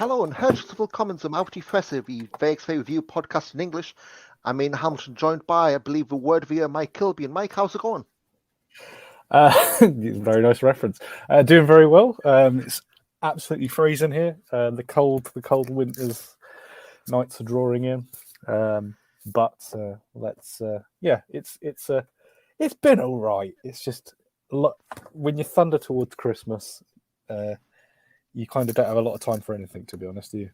Hallo und herzlich willkommen zum Auf Die Fresse, the VXV Review podcast in English. I'm Ian Hamilton, joined by, I believe, the word via Mike Kilby. And Mike, how's it going? Very nice reference. Doing very well. It's absolutely freezing here. The cold winter's nights are drawing in. It's been all right. It's just when you thunder towards Christmas, you kind of don't have a lot of time for anything, to be honest, do you?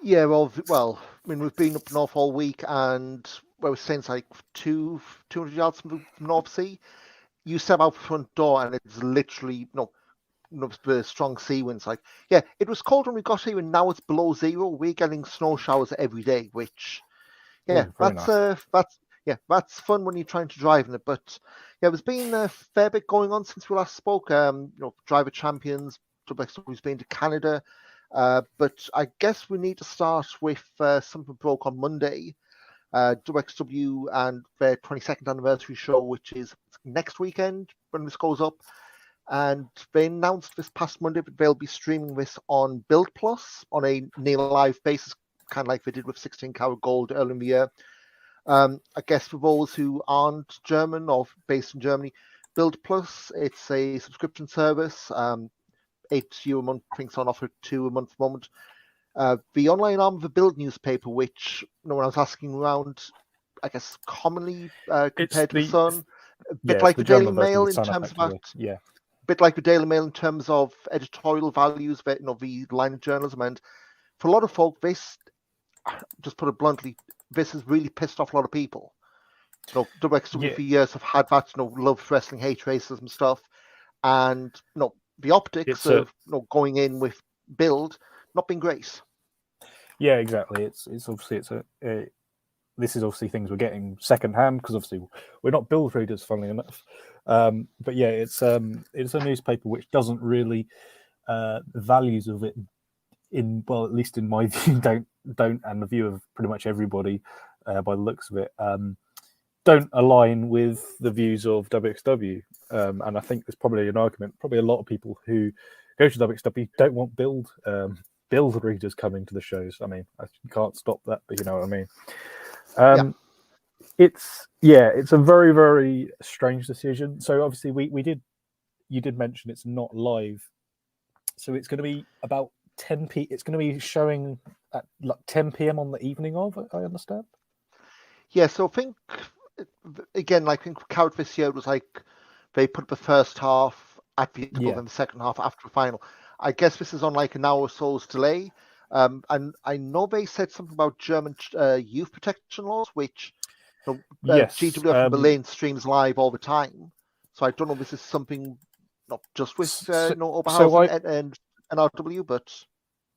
Yeah, well, I mean, we've been up north all week, and we're saying it's like 200 yards from the North Sea. You step out the front door, and it's literally the strong sea winds. Like, yeah, it was cold when we got here, and now it's below zero. We're getting snow showers every day, which, yeah, that's fun when you're trying to drive in it. But yeah, there's been a fair bit going on since we last spoke. Driver champions, who's been to Canada. But I guess we need to start with something broke on Monday. WXW and their 22nd anniversary show, which is next weekend when this goes up. And they announced this past Monday that they'll be streaming this on Build Plus on a near live basis, kind of like they did with 16 Karat Gold earlier in the year. I guess for those who aren't German or based in Germany, Build Plus, it's a subscription service. €8 a month, I think it's on offer $2 a month at the moment. The online arm of the Build newspaper, which when I was asking around, I guess commonly compared to the Sun, a bit like the Daily Mail in terms of that. Yeah. A bit like the Daily Mail in terms of editorial values, the line of journalism. And for a lot of folk, this, just put it bluntly, this has really pissed off a lot of people. WXW for years have had that, love wrestling, hate racism stuff, and the optics of going in with Build not been great. Yeah, exactly. It's obviously this is obviously things we're getting secondhand because obviously we're not Build readers, funnily enough. But yeah, it's a newspaper which doesn't really the values of it at least in my view don't and the view of pretty much everybody by the looks of it don't align with the views of WXW. And I think there's probably an argument, probably a lot of people who go to WXW don't want Build readers coming to the shows. I mean, I can't stop that, but you know what I mean. It's a very, very strange decision. So obviously you did mention it's not live. So it's going to be about 10 p. It's going to be showing at like 10 p.m. on the evening of, I understand. Yeah, so I think, again, I think Carrot this year was like they put the first half at the interval and the second half after the final. I guess this is on like an hour or so's delay. And I know they said something about German youth protection laws, which GWF Berlin streams live all the time. So I don't know if this is something not just with Oberhausen and NRW, but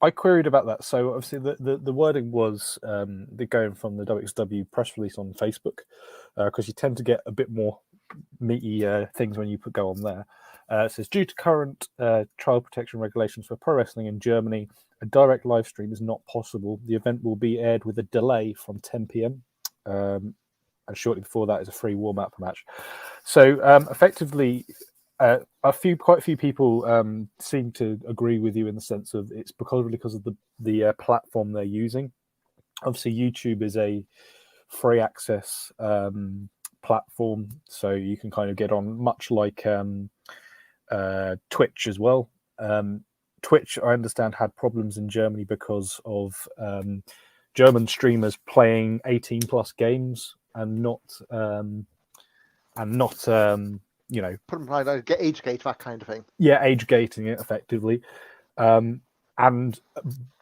I queried about that. So obviously the wording was they're going from the WXW press release on Facebook because you tend to get a bit more meaty things when you go on there. It says, due to current child protection regulations for pro wrestling in Germany, a direct live stream is not possible. The event will be aired with a delay from 10 p.m. And shortly before that is a free warm-up match. So effectively, quite a few people seem to agree with you in the sense of it's because of the platform they're using. Obviously, YouTube is a free access platform, so you can kind of get on much like Twitch as well. Twitch, I understand, had problems in Germany because of German streamers playing 18+ games and not put them right, get age gate, that kind of thing. Yeah, age gating it effectively. And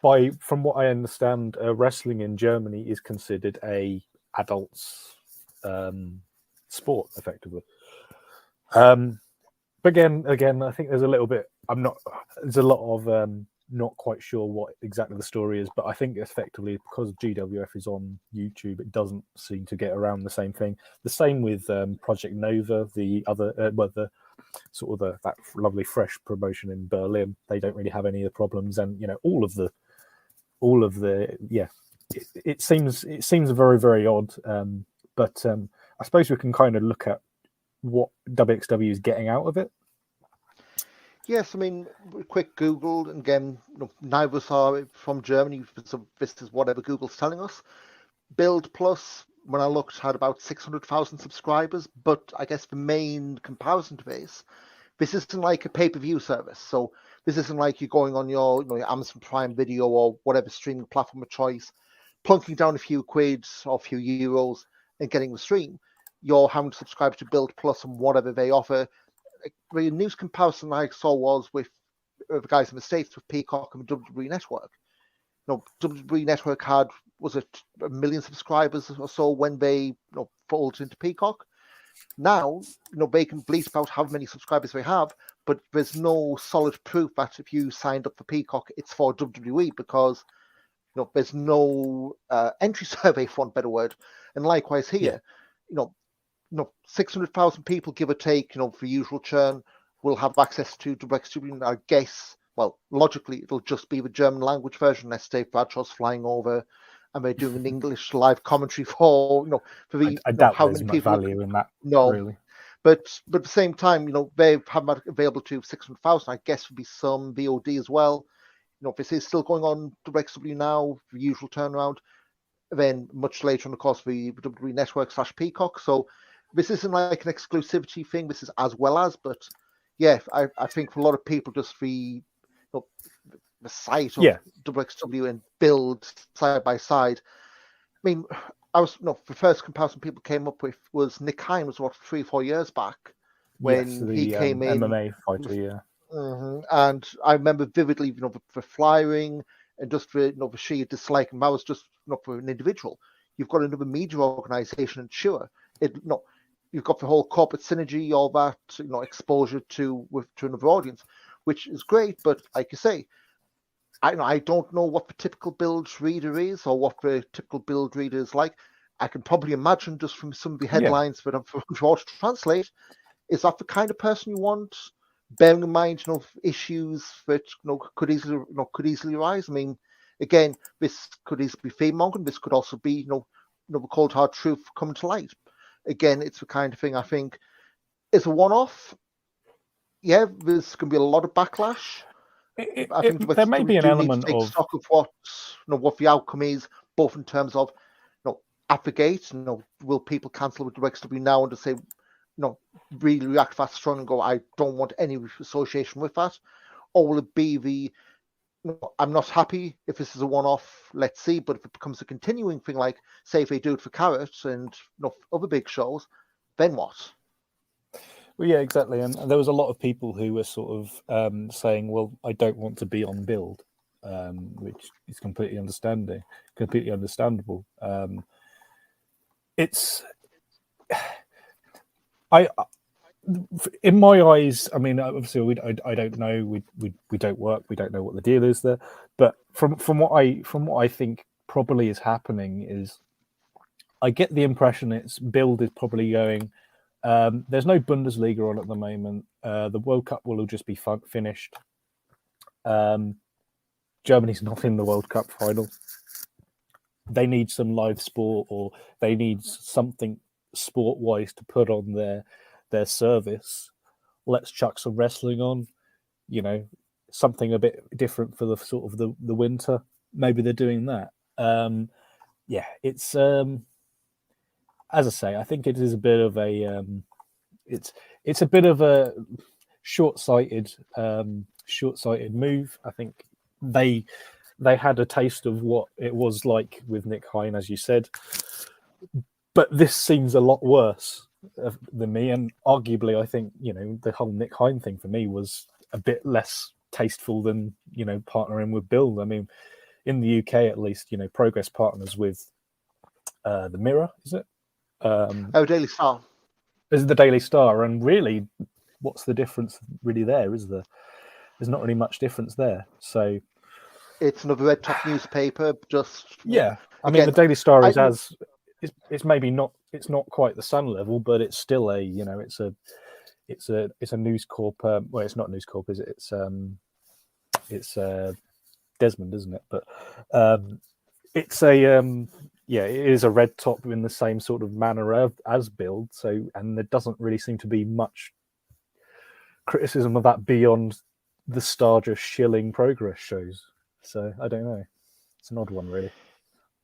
from what I understand, wrestling in Germany is considered a adults sport effectively. But again, I think there's a little bit. There's a lot of not quite sure what exactly the story is, but I think effectively because GWF is on YouTube, it doesn't seem to get around the same thing. The same with Project Nova, the other the sort of that lovely fresh promotion in Berlin. They don't really have any of the problems, and all of the it seems very, very odd. But I suppose we can kind of look at what WXW is getting out of it. Yes, I mean, quick Google, and again, neither of us are from Germany, so this is whatever Google's telling us. Build Plus, when I looked, had about 600,000 subscribers, but I guess the main comparison to this isn't like a pay-per-view service. So this isn't like you're going on your Amazon Prime Video or whatever streaming platform of choice, plunking down a few quids or a few euros and getting the stream. You're having to subscribe to Build Plus and whatever they offer. The news comparison I saw was with the guys in the States with Peacock and the WWE Network. WWE Network had, was it 1 million subscribers or so when they folded into Peacock. Now, they can bleat about how many subscribers they have, but there's no solid proof that if you signed up for Peacock, it's for WWE because there's no entry survey, for a better word. And likewise here, 600,000 people, give or take, for usual churn, will have access to direct streaming. I guess, well, logically, it'll just be the German language version. Unless Dave Bradshaw's flying over and they're doing an English live commentary for, for the, I doubt how there's many much people. value in that, No. really. But at the same time, they have available to 600,000. I guess would be some VOD as well. If this is still going on directly now, the usual turnaround, then much later on, of course, the WWE Network / Peacock. So this isn't like an exclusivity thing. This is as well as, but yeah, I think for a lot of people, just the sight of WXW and Build side by side. I mean, the first comparison people came up with was Nick Kine was 3-4 years back when he came in. MMA fighter, yeah. And I remember vividly, for flying and just for the sheer dislike, and that was just not for an individual. You've got another media organization, and sure, you've got the whole corporate synergy, all that, exposure to another audience, which is great. But like you say, I don't know what the typical Build reader is or what the typical Build reader is like. I can probably imagine just from some of the headlines that I'm trying to translate, is that the kind of person you want? Bearing in mind, issues that could easily arise. I mean, again, this could easily be fear mongering. This could also be, the cold hard truth coming to light. Again, it's the kind of thing I think is a one-off. Yeah, there's going to be a lot of backlash. I think there may be an element to take of stock of what the outcome is, both in terms of at the gate. Will people cancel with WXW now and to say, really react that strong and go, I don't want any association with that? Or will it be the, I'm not happy if this is a one-off, let's see, but if it becomes a continuing thing, like, say, if they do it for Carrot and other big shows, then what? Well, yeah, exactly. And there was a lot of people who were sort of saying, well, I don't want to be on Build, which is completely understandable. In my eyes, I mean, obviously, I don't know. We don't work. We don't know what the deal is there. But from what I think probably is happening is, I get the impression Build is probably going. There's no Bundesliga on at the moment. The World Cup will just be finished. Germany's not in the World Cup final. They need some live sport, or they need something sport-wise to put on their service. Let's chuck some wrestling on, something a bit different for the sort of the winter. Maybe they're doing that. It's as I say, I think it is a bit of a it's a bit of a short-sighted move. I think they had a taste of what it was like with Nick Hine, as you said, but this seems a lot worse than me. And arguably, I think the whole Nick Hine thing for me was a bit less tasteful than partnering with Build. I mean, in the UK at least, Progress partners with the Mirror, is it? Daily Star. This is the Daily Star, and really, what's the difference really there? Is there? There's not really much difference there. So it's another red top newspaper. Just I mean, the Daily Star is it's maybe not, it's not quite the Sun level, but it's still a it's a News Corp. Well, it's not News Corp, is it? It's Desmond, isn't it? But it's a it is a red top in the same sort of manner as Build. So, and there doesn't really seem to be much criticism of that beyond the star just shilling progress shows. So I don't know. It's an odd one, really.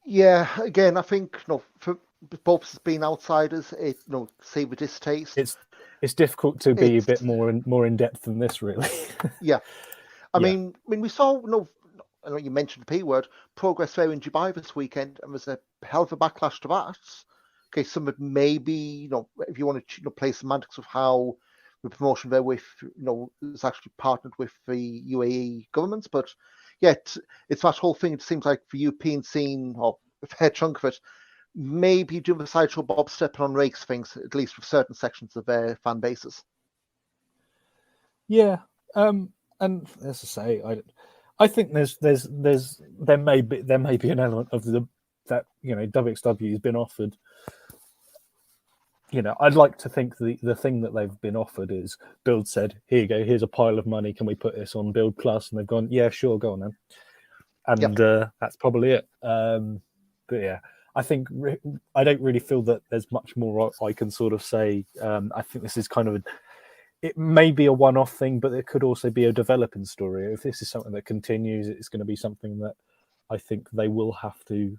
Yeah, again, I think for both as being outsiders, it save a distaste. It's difficult to be a bit more in depth than this, really. Yeah, I mean, we saw I know you mentioned the P word, progress there in Dubai this weekend, and there's a hell of a backlash to that. Okay, some of it maybe, if you want to play semantics of how the promotion there with, is actually partnered with the UAE governments, but yet it's that whole thing. It seems like the European scene, or a fair chunk of it, maybe doing the sideshow Bob stepping on rakes things, at least with certain sections of their fan bases. Yeah, and as I say, I think there may be an element of that WXW has been offered. I'd like to think the thing that they've been offered is Build said, "Here you go, here's a pile of money. Can we put this on Build Plus?" And they've gone, "Yeah, sure, go on then." And that's probably it. But yeah, I think I don't really feel that there's much more I can sort of say. I think this is kind of it may be a one-off thing, but it could also be a developing story. If this is something that continues, it's going to be something that I think they will have to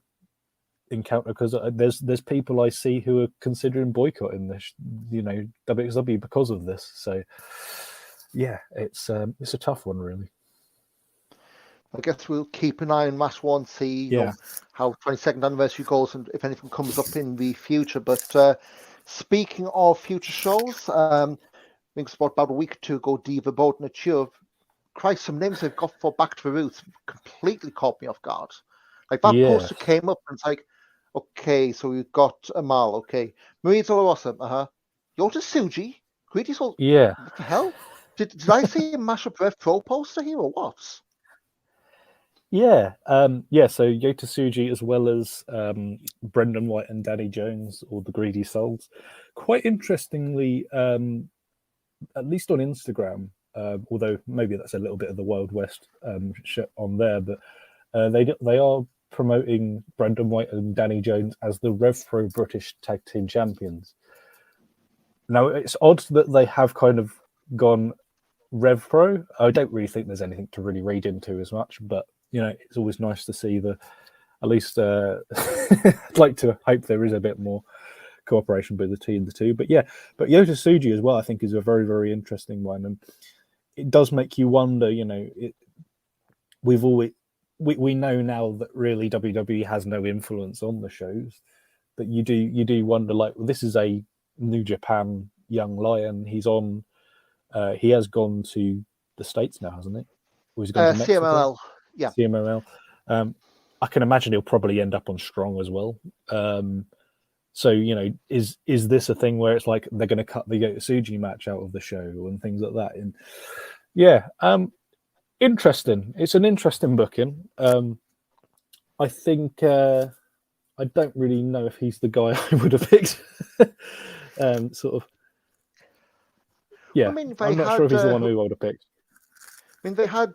encounter, because there's people I see who are considering boycotting this, WXW because of this. So yeah, it's a tough one, really. I guess we'll keep an eye on Match 1, see how 22nd anniversary goes and if anything comes up in the future. But speaking of future shows, I think it's about a week or two ago, Diva Boat and Achieve. Christ, some names they've got for Back to the Roots completely caught me off guard. Like that poster came up and it's like, okay, so we've got Amal, okay. Maria Dolorosa, Yota Tsuji, Greedy Soul. Yeah. What the hell? Did I see a Mashup Rev Pro poster here or what? Yeah. So Yota Tsuji, as well as Brendan White and Danny Jones, or the Greedy Souls. Quite interestingly, at least on Instagram, although maybe that's a little bit of the Wild West shit on there, but they are promoting Brendan White and Danny Jones as the Rev Pro British Tag Team Champions. Now, it's odd that they have kind of gone Rev Pro. I don't really think there's anything to really read into as much, but it's always nice to see at least I'd like to hope there is a bit more cooperation between the two. But Yota Tsuji as well, I think, is a very, very interesting one, and it does make you wonder. We know now that really WWE has no influence on the shows, but you do wonder, like, well, this is a New Japan young lion. He's on. He has gone to the States now, hasn't he? Or has he gone to Mexico? CMLL, yeah. CMLL. I can imagine he'll probably end up on Strong as well. So is this a thing where it's like they're going to cut the Yota Tsuji match out of the show and things like that? And interesting. It's an interesting booking. I think I don't really know if he's the guy I would have picked. Sort of. Yeah, I mean, I'm not sure if he's the one who I would have picked. I mean, they had,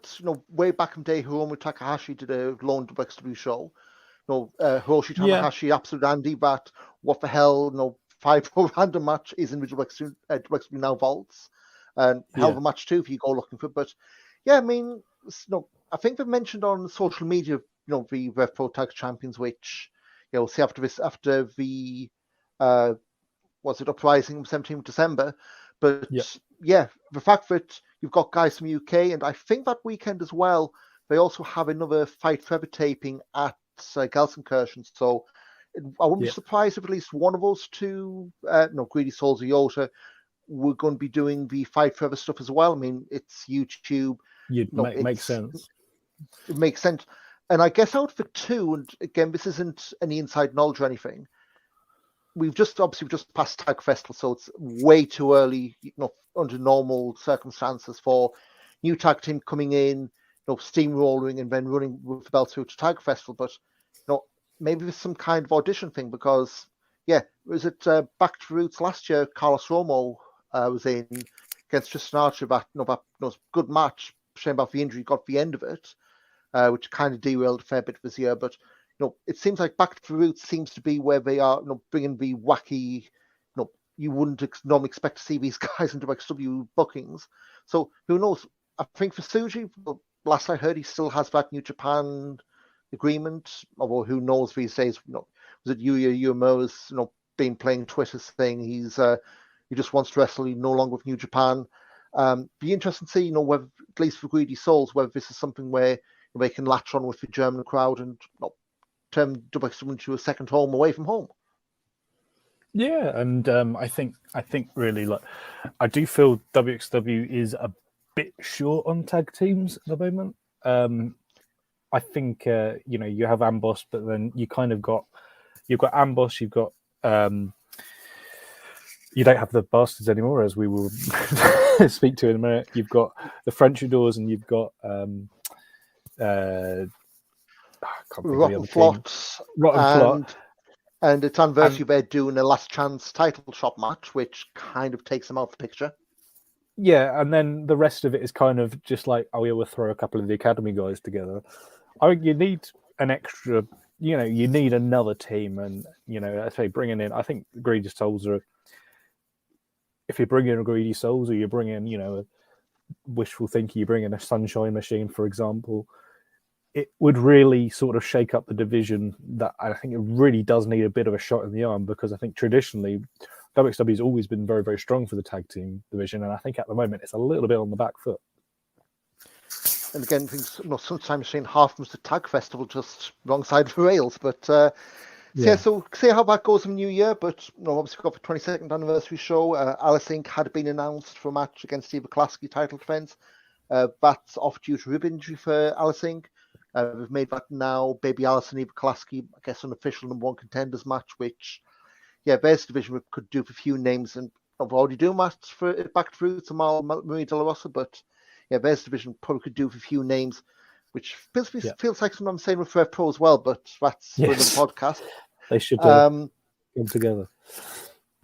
way back in the day, Hiromu Takahashi did a lone WXW show. Hiroshi Tanahashi, Absolute Andy, but what the hell, 5-4 random match is in WXW now vaults. And hell of a match too if you go looking for it. But yeah, I mean, I think they've mentioned on social media, the Rev Pro Tag Champions, which, see after the was it Uprising 17th December. But the fact that you've got guys from UK, and I think that weekend as well, they also have another Fight Forever taping at Gelsenkirchen. So I wouldn't be surprised if at least one of those two, Greedy Souls or Yota, we're going to be doing the Fight Forever stuff as well. I mean, it's YouTube. Makes sense. It makes sense. And I guess out of the two, and again, this isn't any inside knowledge or anything, we've just passed Tag Festival, so it's way too early, under normal circumstances for new tag team coming in, steamrolling and then running with the belt through to Tag Festival. But maybe there's some kind of audition thing, because was it Back to the Roots last year? Carlos Romo was in against Tristan Archer. That good match. Shame about the injury, got the end of it, which kind of derailed a fair bit this year. But it seems like Back to the Roots seems to be where they are, bringing the wacky, you wouldn't normally expect to see these guys in WXW bookings. So who knows? I think for Suji, last I heard, he still has that New Japan agreement. Although who knows these days? Was it Yuya Uemo's been playing Twitter saying he just wants to wrestle, no longer with New Japan. Be interesting to see, whether, at least for Greedy Souls, whether this is something where they can latch on with the German crowd and turn WXW into a second home away from home. Yeah, and I think really, like, I do feel WXW is a bit short on tag teams at the moment. I think you have Amboss, but then you've got Amboss, you've got you don't have the Bastards anymore, as we will speak to in a minute. You've got the French Adors, and you've got Rotten Flot, and it's anniversary they're doing a last chance title shot match, which kind of takes them out of the picture. Yeah, and then the rest of it is kind of just like, oh, yeah, we'll throw a couple of the Academy guys together. I think you need an extra, you need another team, and I say bringing in. I think Greedy Souls are. If you bring in a Greedy Souls, or you bring in, a wishful thinking, you bring in a Sunshine Machine, for example, it would really sort of shake up the division. That I think it really does need a bit of a shot in the arm, because I think traditionally WXW has always been very, very strong for the tag team division, and I think at the moment it's a little bit on the back foot. And again, things sometimes seeing half of the tag festival just wrong side of the rails, but so see how that goes in the new year. But obviously we've got the 22nd anniversary show. Alice Inc. had been announced for a match against Steve Klasky title defense. That's off due to rib injury for Alice Inc. We've made that now Baby Alice and Eva Klasky, I guess, an official number one contenders match, which, there's a division we could do for a few names, and I've already done that for Back to Roots and Marie De La Rosa, but there's a division probably could do for a few names, which feels like something I'm saying with Rev Pro as well, but that's for another podcast. They should come together.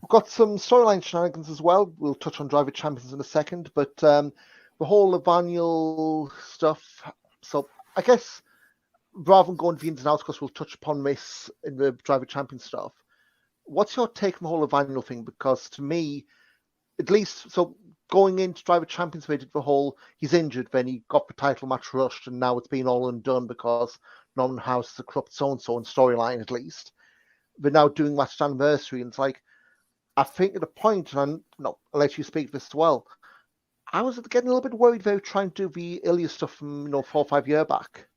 We've got some storyline shenanigans as well. We'll touch on Driver Champions in a second, but the whole Evaniel stuff. So I guess rather than going to the ins and outs, because we'll touch upon this in the Driver Champion stuff. What's your take on the whole Evaniel thing? Because to me, at least, so going into Driver Champions, we did the whole, he's injured, then he got the title match rushed, and now it's been all undone because Norman House is a corrupt so-and-so in storyline, at least. They're now doing match anniversary, and it's like, I think at a point, and I'll let you speak to this as well, I was getting a little bit worried they were trying to do the earlier stuff from 4 or 5 years back.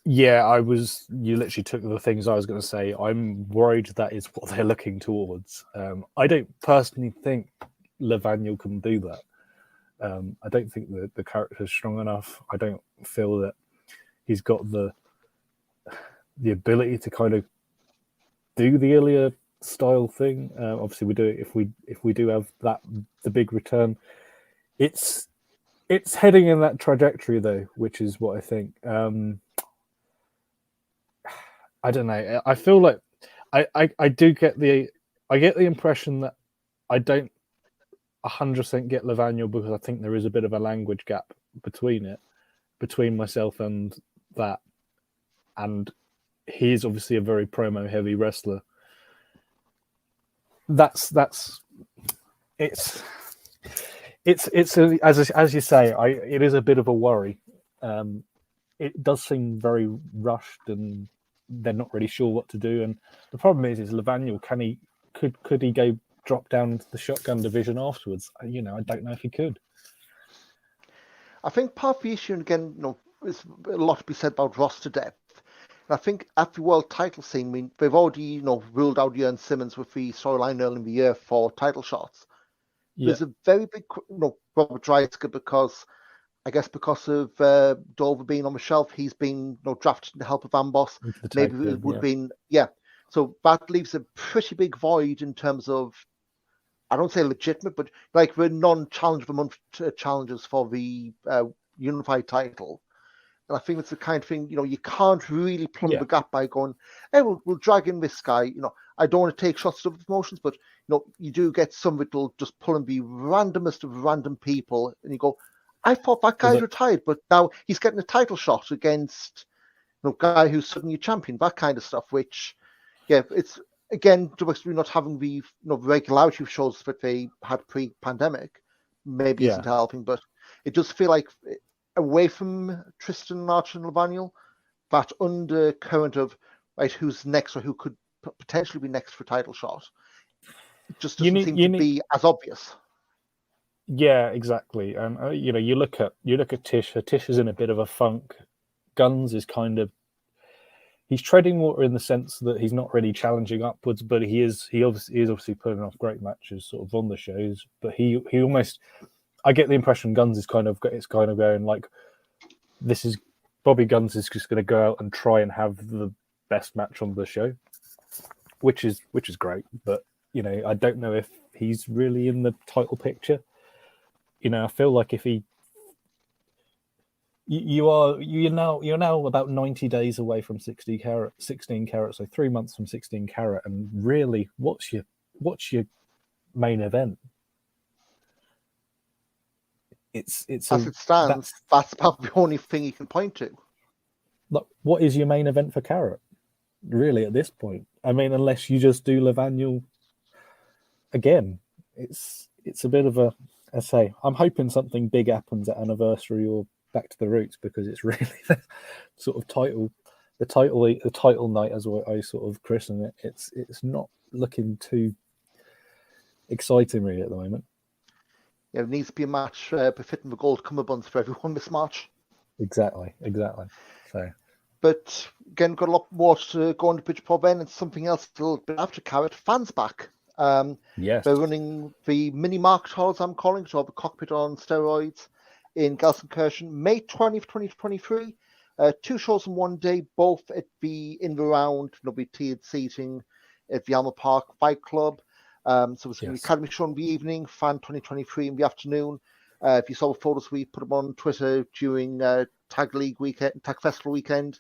Yeah, I was. You literally took the things I was going to say. I'm worried that is what they're looking towards. I don't personally think Levaniel can do that. I don't think the character is strong enough. I don't feel that he's got the ability to kind of do the earlier style thing. Obviously, we do it if we do have the big return. It's heading in that trajectory though, which is what I think. I don't know. I feel like I do get the impression that I don't 100% get Levaniel, because I think there is a bit of a language gap between myself and that, and he's obviously a very promo heavy wrestler. That's it's as you say, it is a bit of a worry. It does seem very rushed, and they're not really sure what to do. And the problem is Levaniel, could he go drop down into the shotgun division afterwards? I don't know if he could. I think part of the issue, and again, there's a lot to be said about roster depth. And I think at the world title scene, they've already, ruled out Jörn Simmons with the storyline early in the year for title shots. Yeah. There's a very big, Robert Dreisker, because of Dover being on the shelf, he's been drafted to help with Amboss. Maybe it would have been, So that leaves a pretty big void in terms of, I don't say legitimate, but like the non-challenge challenges for the unified title. And I think it's the kind of thing, you can't really plumb the gap by going, hey, we'll drag in this guy. I don't want to take shots of emotions, but, you do get some of it will just pull and be randomest of random people. And you go, I thought that guy's retired, but now he's getting a title shot against guy who's suddenly a champion, that kind of stuff, which, it's, again, WXW not having the regularity of shows that they had pre-pandemic maybe isn't helping, but it does feel like away from Tristan, Archer, and Levaniel, that undercurrent of right who's next or who could potentially be next for title shot, it just doesn't seem to be as obvious. Yeah, exactly. And you look at Tish. Tish is in a bit of a funk. Guns is kind of, he's treading water in the sense that he's not really challenging upwards, but he is obviously putting off great matches sort of on the shows. But he almost, I get the impression Guns is kind of going like, this is Bobby Guns is just going to go out and try and have the best match on the show, which is great. But I don't know if he's really in the title picture. I feel like if you're now about 90 days away from 16 carat, so 3 months from 16 carat, and really, what's your main event? It's as it stands, that's probably the only thing you can point to. Look, what is your main event for Carat? Really, at this point, I mean, unless you just do Levaniel again, it's a bit of a. I say, I'm hoping something big happens at Anniversary or Back to the Roots, because it's really the sort of the title night, as I sort of christen it. It's not looking too exciting really at the moment. Yeah, it needs to be a match befitting the gold cummerbunds for everyone this March. Exactly. So, but again, got a lot more to go on to Bridgeport then, and something else a little bit after Carat. Fans back. Yes, they're running the mini market halls, I'm calling, so the cockpit on steroids in Gelsenkirchen, May 20th, 2023. 2 shows in one day, both at the in the round. There'll be tiered seating at the Alma Park Fight Club. So it's going to be Academy show in the evening, Fan 2023 in the afternoon. If you saw the photos, we put them on Twitter during Tag League weekend, Tag Festival weekend.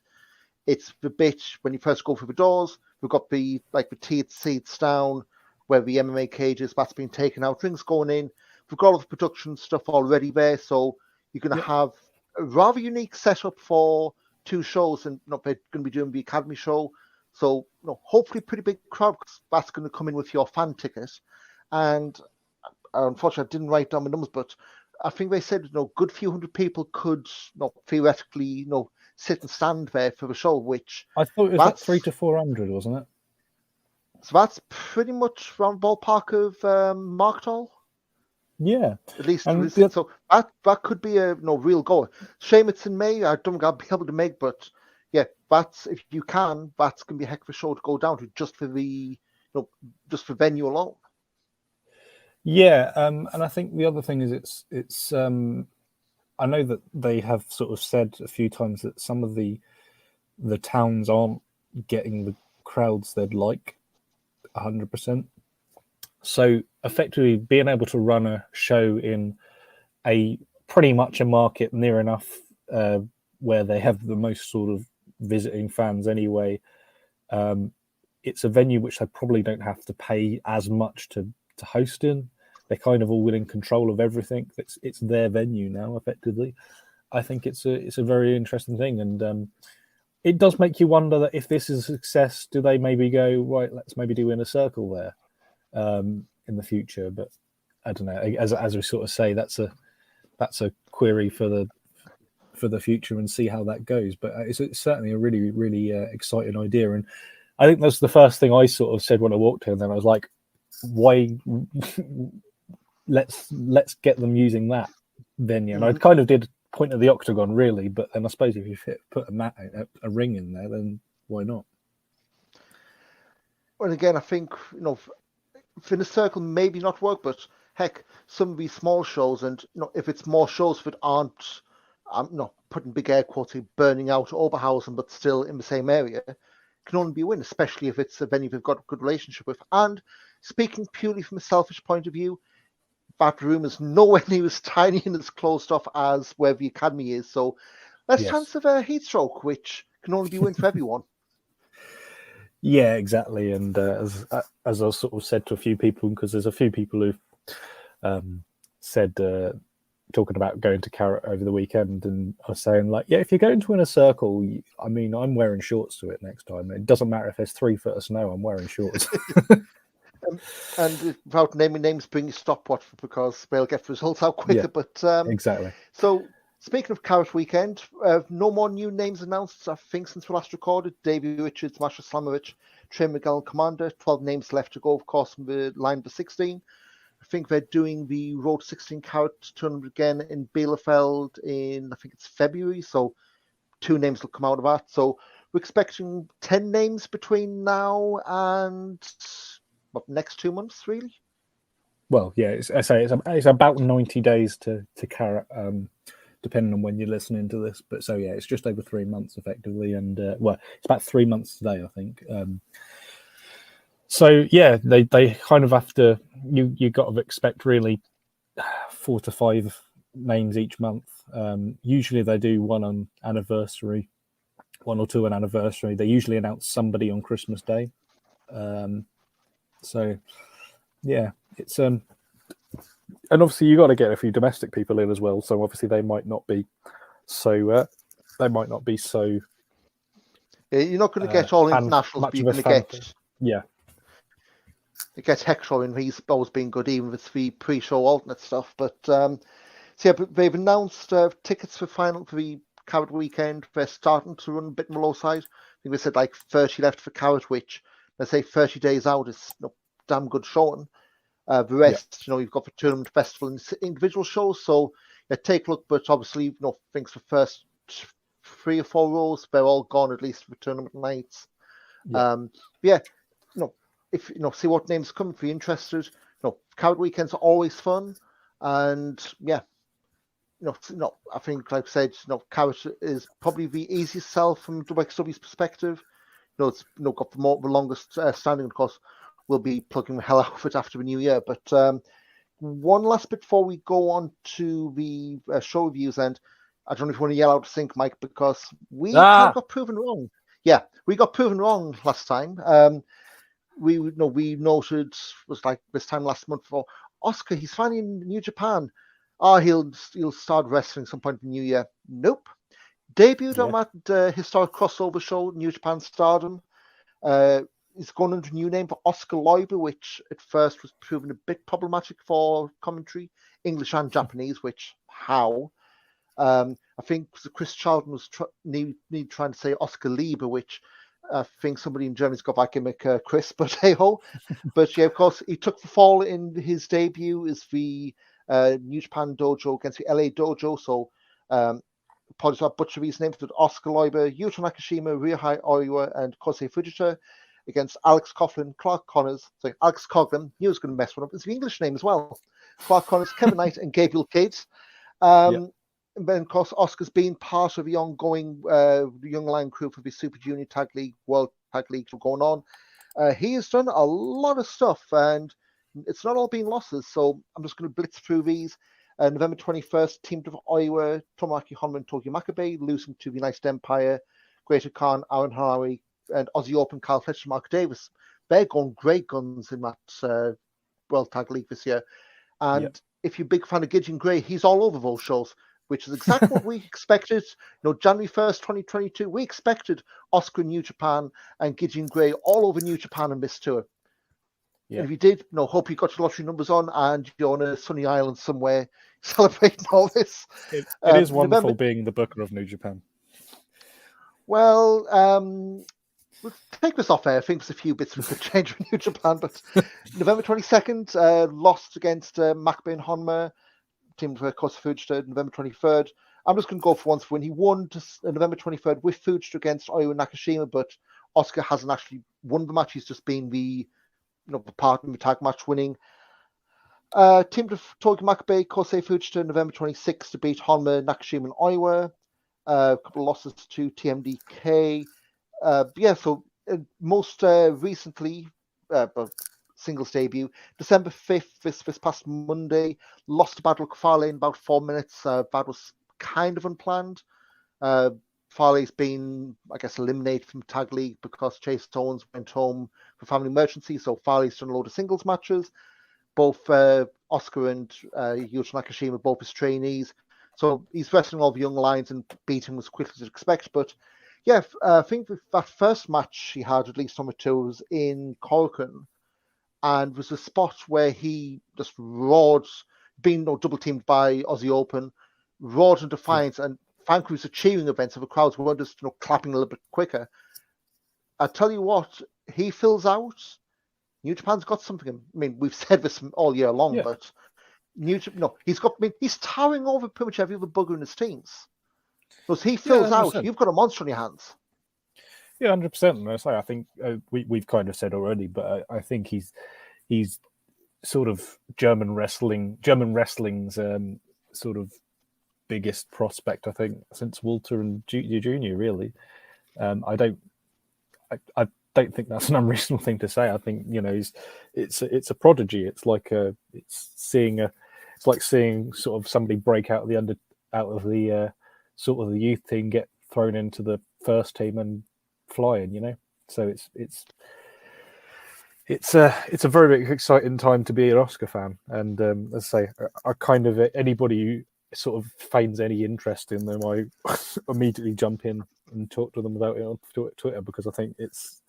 It's the bit when you first go through the doors. We've got the tiered seats down where the MMA cages, that's been taken out, rings going in. We've got all the production stuff already there, so you're going to have a rather unique setup for 2 shows, and they're going to be doing the Academy show. So, hopefully pretty big crowd, because that's going to come in with your fan ticket. And unfortunately, I didn't write down the numbers, but I think they said, good few hundred people could, theoretically, sit and stand there for the show, which... I thought it was like 300 to 400, wasn't it? So that's pretty much around the ballpark of Marketall. Yeah. At least, so that could be a real goal. Shame it's in May. I don't think I'll be able to make, but yeah, that's, if you can, that's going to be a heck of a show to go down to just for the, just for venue alone. Yeah, and I think the other thing is it's I know that they have sort of said a few times that some of the towns aren't getting the crowds they'd like 100%. So effectively being able to run a show in a pretty much a market near enough where they have the most sort of visiting fans anyway, it's a venue which they probably don't have to pay as much to host in. They're kind of all in control of everything. It's their venue now, effectively. I think it's a very interesting thing, and it does make you wonder that if this is a success, do they maybe go, right, let's maybe do Inner Circle there in the future? But I don't know. As we sort of say, that's a query for the future, and see how that goes. But it's certainly a really, really exciting idea, and I think that's the first thing I sort of said when I walked in. And then I was like, why? Let's get them using that venue. And I kind of did point at the Octagon, really, but then I suppose if you put a ring in there, then why not? Well, again, I think Inner Circle maybe not work, but heck, some of these small shows, and if it's more shows that aren't, putting big air quotes, burning out Oberhausen, but still in the same area, can only be a win, especially if it's a venue they've got a good relationship with. And speaking purely from a selfish point of view, that room is nowhere near as tiny and as closed off as where the Academy is. So less chance of a heat stroke, which can only be a win for everyone. Yeah, exactly. And as I sort of said to a few people, because there's a few people who've said, talking about going to Carrot over the weekend, and I was saying, like, yeah, if you're going to Inner Circle, I mean, I'm wearing shorts to it next time. It doesn't matter if there's 3 foot of snow, I'm wearing shorts. And without naming names, bring your stopwatch because they'll get results out quicker. Yeah, but exactly. So Speaking of Carrot Weekend, no more new names announced, I think, since we last recorded. Davey Richards, Masha Slamovich, Trey Miguel, and Commander. 12 names left to go, of course, from the line of the 16. I think they're doing the Road to 16 Carrot tournament again in Bielefeld in, I think it's February, so 2 names will come out of that. So we're expecting 10 names between now and next 2 months, really? Well, yeah, it's about 90 days to Carrot, depending on when you're listening to this. But so yeah, it's just over 3 months effectively, and it's about 3 months today, I think. So yeah, they kind of have to. You got to expect really 4 to 5 names each month. Usually they do one on anniversary, 1 or 2 on anniversary. They usually announce somebody on Christmas Day. So yeah, it's and obviously you got to get a few domestic people in as well. So obviously they might not be so. Yeah, you're not going to get all internationals, but you're going to get. Yeah. It gets Hector in. He's always been good, even with the pre-show alternate stuff. But but they've announced tickets for the Carrot Weekend. They're starting to run a bit on the low side. I think they said like 30 left for Carrot, which let's say 30 days out is damn good showing. The rest, you've got the tournament, festival, and individual shows. So take a look. But obviously, things for first 3 or 4 rows, they're all gone at least for tournament nights. If see what names come if you're interested. Carrot Weekends are always fun, and I think, like I said, Carrot is probably the easiest sell from WXW's perspective. It's got the longest standing. Of course, we'll be plugging the hell out of it after the new year. But one last bit before we go on to the show reviews, and I don't know if you want to yell out sync, Mike, because we kind of got proven wrong. Yeah, we got proven wrong last time. We noted was like this time last month for Oscar. He's finally in New Japan. He'll start wrestling some point in the new year. Nope. Debuted on that historic crossover show, New Japan Stardom. He's going under a new name for Oscar Loiber, which at first was proven a bit problematic for commentary, English and Japanese. Which how? I think Chris Charlton was trying to say Oscar Lieber, which I think somebody in Germany's got that gimmick, Chris, but hey ho. But yeah, of course, he took the fall in his debut as the New Japan Dojo against the LA Dojo. So, apologies about butchering these names, but Oscar Loiber, Yuto Nakashima, Ryohei Oiwa, and Kosei Fujita against Alex Coughlin, Clark Connors, Alex Coughlin, he was going to mess one up. It's the English name as well. Clark Connors, Kevin Knight, and Gabriel Kidd. And then, of course, Oscar's been part of the ongoing Young Lion crew for the Super Junior Tag League, World Tag League going on. He has done a lot of stuff, and it's not all been losses. So I'm just going to blitz through these. November 21st, teamed with Oiwa, Tomoaki Honma, and Tokyo Makabe, losing to the United Empire, Greater Khan, Aaron Harari, and Aussie Open, Carl Fletcher, Mark Davis. They're going great guns in that World Tag League this year. And if you're a big fan of Gideon Gray, he's all over those shows, which is exactly what we expected. January 1st, 2022, we expected Oscar in New Japan and Gideon Gray all over New Japan and this tour. Yeah. And if you did, hope you got your lottery numbers on and you're on a sunny island somewhere celebrating all this. It is wonderful being the booker of New Japan. Well, we'll take this off air. I think there's a few bits we could change for New Japan, but November 22nd, lost against Makabe and Honma. Teamed with Kosei Fujita November 23rd. I'm just going to go for once when he won November 23rd with Fujita against Oiwa Nakashima, but Oscar hasn't actually won the match. He's just been the partner in the tag match winning. Teamed with Tokyo Makabe, Kosei Fujita November 26th to beat Honma, Nakashima, and Oiwa. A couple of losses to TMDK. So most recently, singles debut, December 5th, this past Monday, lost to Battle of Farley in about 4 minutes. That was kind of unplanned. Farley's been, I guess, eliminated from Tag League because Chase Owens went home for family emergency, so Farley's done a load of singles matches. Both Oscar and Yuto Nakashima, both his trainees. So he's wrestling all the young lions and beating as quickly as you'd expect. But yeah, I think that first match he had, at least on the tour, was in Corcoran. And was a spot where he just roared, being double teamed by Aussie Open, roared in defiance, and frankly, it was a cheering event, so the crowds were just clapping a little bit quicker. I tell you what, he fills out. New Japan's got something. I mean, we've said this all year long, but he's towering over pretty much every other bugger in his teams. Because he fills out, you've got a monster on your hands. Yeah, 100%. And I think we've kind of said already, but I think he's sort of German wrestling's sort of biggest prospect, I think, since Walter and Jr. Really, I don't think that's an unreasonable thing to say. I think it's a prodigy. It's like seeing sort of somebody break out of the sort of the youth team, get thrown into the first team and flying. So it's a very exciting time to be an Oscar fan, and as I say, I kind of anybody who sort of feigns any interest in them, I immediately jump in and talk to them about it on Twitter, because I think it's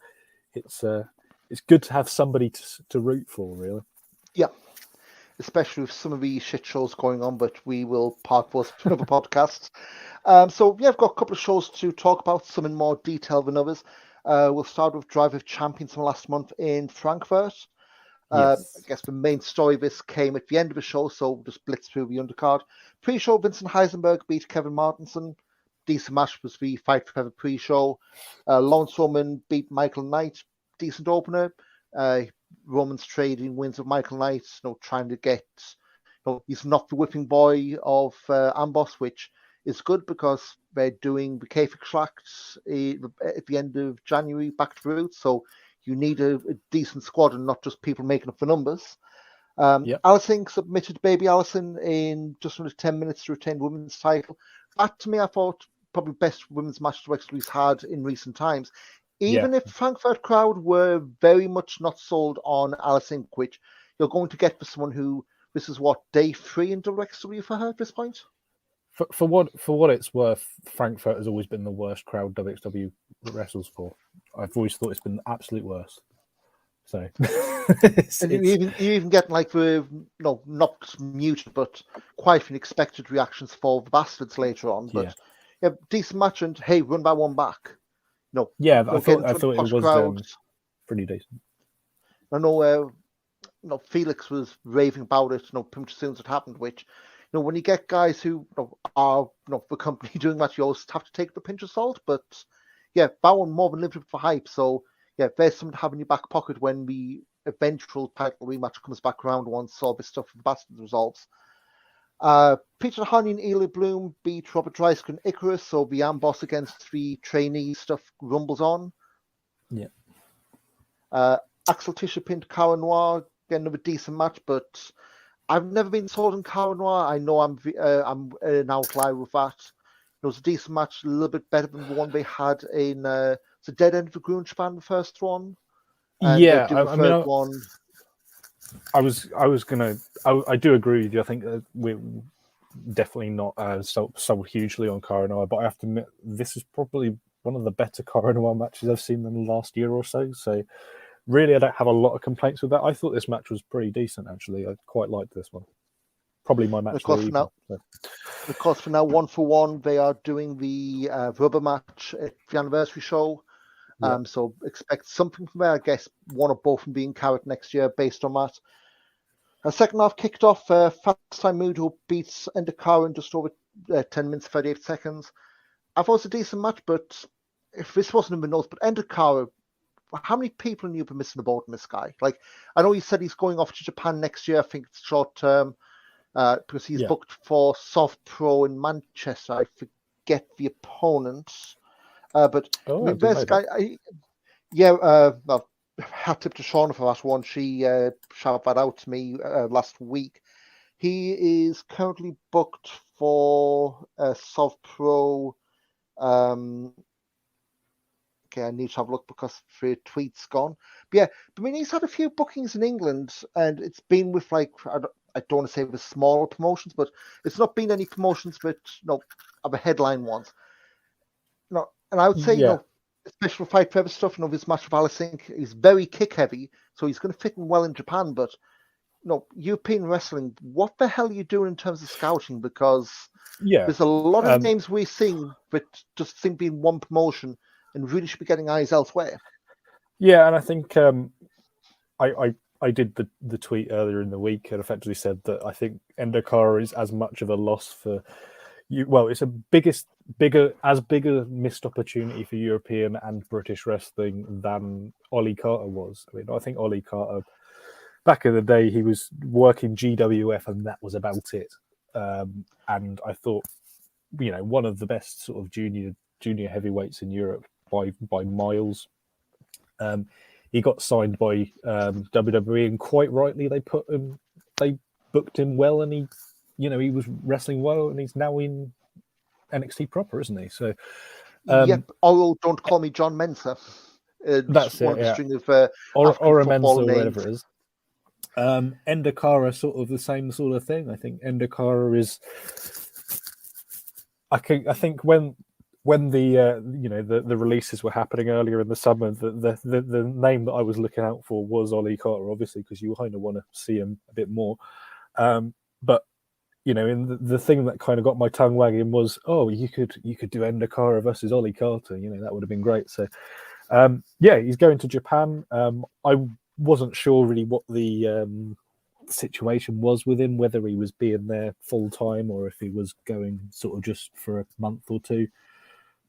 good to have somebody to root for, really. Yeah, especially with some of these shit shows going on, but we will park those for another podcast. So yeah, I've got a couple of shows to talk about, some in more detail than others. We'll start with Drive of Champions from last month in Frankfurt. Yes. I guess the main story of this came at the end of the show, so we'll just blitz through the undercard. Pre-show, Vincent Heisenberg beat Kevin Martinson. Decent match was the Fight Forever pre-show. Lawrence Roman beat Michael Knight. Decent opener. Roman's trading wins with Michael Knight, trying to get, he's not the whipping boy of Amboss, which is good because they're doing the K extracts at the end of January back to the roots, so you need a decent squad and not just people making up the numbers. Allison submitted Baby Allison in just under 10 minutes to retain women's title. That, to me, I thought probably best women's match WXW's had in recent times. Even if Frankfurt crowd were very much not sold on Allison, which you're going to get for someone who, this is what, day 3 in WXW for her at this point? For what it's worth, Frankfurt has always been the worst crowd WXW wrestles for. I've always thought it's been the absolute worst. So, you even get like the not muted, but quite unexpected reactions for the bastards later on. But decent match, and hey, run by one back. I thought it was pretty decent. I know, Felix was raving about it. Pretty much as soon as it happened, which. When you get guys who are the company doing that, you always have to take the pinch of salt. But yeah, Bowen more than lived up for hype. So yeah, there's something to have in your back pocket when the eventual title rematch comes back around once all this stuff with the Bastards resolves. Peter Harney and Eli Bloom beat Robert Dreisker and Icarus, so the Amboss against the trainee stuff rumbles on. Yeah. Axel Tischer pinned Cara Noir, again another decent match, but I've never been sold on Cara Noir. I know I'm an outlier with that. It was a decent match, a little bit better than the one they had in the Dead End of the Groundhoppers, the first one. And one. I do agree with you. I think we're definitely not sold hugely on Cara Noir, but I have to admit, this is probably one of the better Cara Noir matches I've seen in the last year or so. So really, I don't have a lot of complaints with that. I thought this match was pretty decent, actually. I quite liked this one. Probably my match. Of course, for now, 1-for-1, they are doing the rubber match at the anniversary show. So expect something from there. I guess one or both from being carried next year based on that. Second half kicked off. Fast Time Mudo beats Endakara in just over 10 minutes, 38 seconds. I thought it was a decent match, but if this wasn't in the notes, but Endakara, how many people knew been missing the boat in this guy? Like, I know he said he's going off to Japan next year. I think it's short term because he's booked for Soft Pro in Manchester. I forget the opponent. But this guy, well, hat tip to Shauna for that one. She shouted that out to me last week. He is currently booked for Soft Pro. Okay, I need to have a look because the tweet's gone. But yeah, I mean, he's had a few bookings in England, and it's been with like I don't want to say with smaller promotions, but it's not been any promotions with of a headline ones. And I would say especially Fight Forever stuff. This match with Alice Inc. is very kick heavy, so he's going to fit in well in Japan. But European wrestling, what the hell are you doing in terms of scouting? Because Yeah, there's a lot of names we're seeing that just seem to be in one promotion and really should be getting eyes elsewhere. yeah, and I think I did the tweet earlier in the week and effectively said that I think Endokara is as much of a loss for you. Well, it's a bigger missed opportunity for European and British wrestling than Ollie Carter was. I mean, I think Ollie Carter back in the day he was working GWF and that was about it. And I thought, one of the best sort of junior heavyweights in Europe by miles. He got signed by WWE, and quite rightly they booked him well, and he was wrestling well, and he's now in NXT proper, isn't he? So, yep. Although don't call me John Mensah. That's one it. of the Yeah. string of or football Mensa, names. whatever it is. Endokara, sort of the same sort of thing. I think Endokara is. I think when the releases were happening earlier in the summer, the name that I was looking out for was Ollie Carter, obviously, because you kind of want to see him a bit more. But in the thing that kind of got my tongue wagging was, oh, you could do Endokara versus Ollie Carter. That would have been great. So, he's going to Japan. I wasn't sure really what the situation was with him, whether he was being there full time or if he was going sort of just for a month or two.